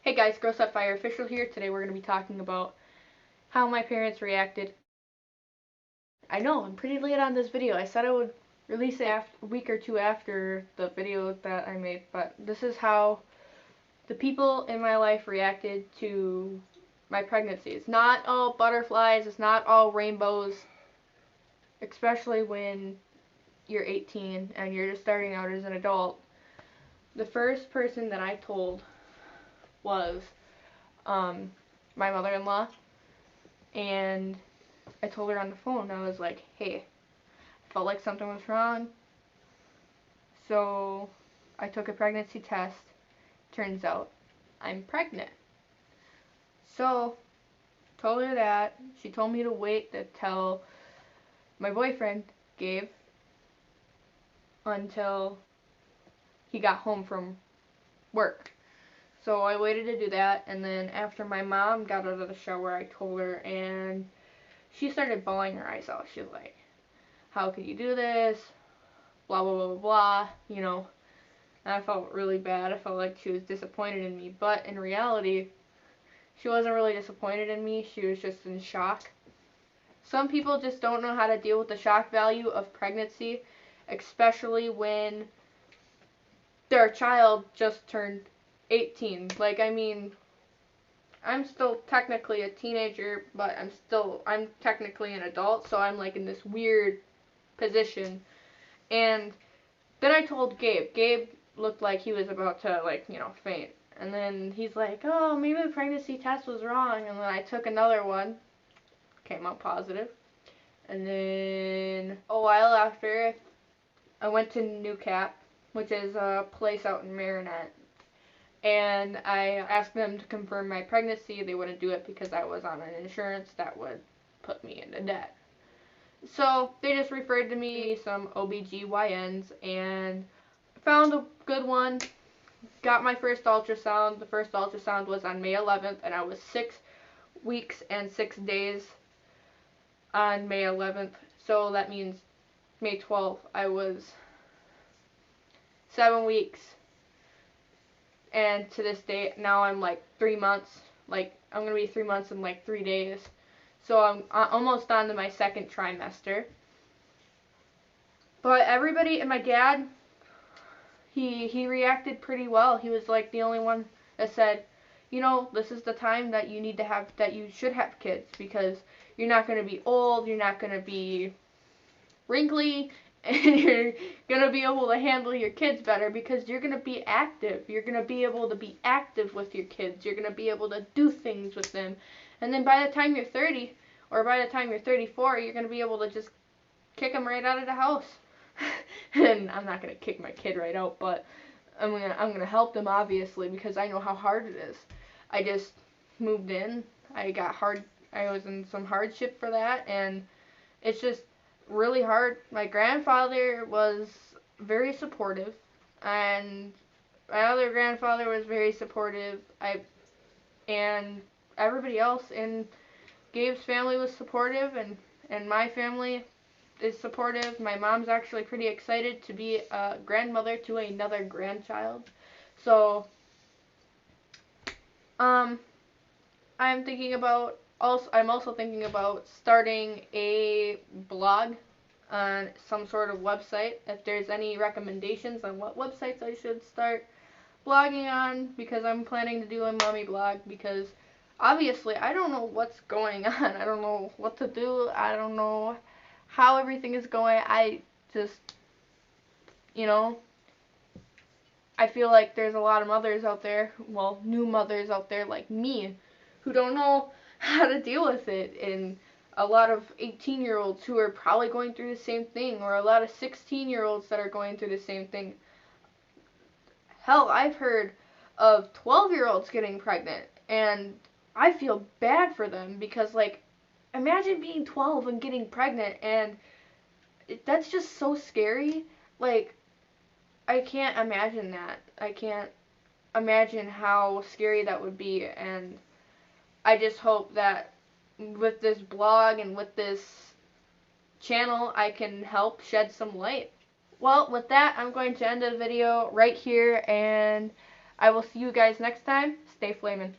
Hey guys, Girls Set Fire Official here. Today we're going to be talking about how my parents reacted. I know, I'm pretty late on this video. I said I would release it a week or two after the video that I made, but this is how the people in my life reacted to my pregnancy. It's not all butterflies, it's not all rainbows, especially when you're 18 and you're just starting out as an adult. The first person that I told was my mother-in-law, and I told her on the phone. I was like, hey, I felt like something was wrong, so I took a pregnancy test. Turns out I'm pregnant. So told her that. She told me to wait to tell my boyfriend, Gabe, until he got home from work. So I waited to do that, and then after my mom got out of the shower, I told her, and she started bawling her eyes out. She was like, how could you do this? Blah, blah, blah, blah, blah, you know. And I felt really bad. I felt like she was disappointed in me. But in reality, she wasn't really disappointed in me. She was just in shock. Some people just don't know how to deal with the shock value of pregnancy, especially when their child just turned 18. Like, I mean, I'm still technically a teenager, but I'm technically an adult, so I'm like in this weird position. And then I told Gabe. Gabe looked like he was about to, like, you know, faint. And then he's like, oh, maybe the pregnancy test was wrong. And then I took another one. Came out positive. And then a while after, I went to New Cap, which is a place out in Marinette. And I asked them to confirm my pregnancy. They wouldn't do it because I was on an insurance that would put me into debt. So they just referred to me some OBGYNs and found a good one. Got my first ultrasound. The first ultrasound was on May 11th, and I was 6 weeks and 6 days on May 11th. So that means May 12th, I was 7 weeks. And to this day, now I'm like 3 months. Like, I'm going to be 3 months in like 3 days. So I'm almost on to my second trimester. But everybody, and my dad, he reacted pretty well. He was like the only one that said, you know, this is the time that you need to have, that you should have kids, because you're not going to be old, you're not going to be wrinkly, and you're going to be able to handle your kids better because you're going to be active. You're going to be able to be active with your kids. You're going to be able to do things with them. And then by the time you're 30, or by the time you're 34, you're going to be able to just kick them right out of the house. And I'm not going to kick my kid right out, but I'm gonna help them, obviously, because I know how hard it is. I just moved in. I was in some hardship for that, and it's just really hard. My grandfather was very supportive, and my other grandfather was very supportive. And everybody else in Gabe's family was supportive, and my family is supportive. My mom's actually pretty excited to be a grandmother to another grandchild. So, I'm also thinking about starting a blog on some sort of website. If there's any recommendations on what websites I should start blogging on, because I'm planning to do a mommy blog, because obviously I don't know what's going on. I don't know what to do. I don't know how everything is going. I just, you know, I feel like there's a lot of mothers out there, well, new mothers out there like me, who don't know how to deal with it, and a lot of 18-year-olds who are probably going through the same thing, or a lot of 16-year-olds that are going through the same thing. Hell, I've heard of 12-year-olds getting pregnant, and I feel bad for them, because, like, imagine being 12 and getting pregnant, and that's just so scary. Like, I can't imagine that. I can't imagine how scary that would be, and I just hope that with this blog and with this channel, I can help shed some light. Well, with that, I'm going to end the video right here, and I will see you guys next time. Stay flamin'.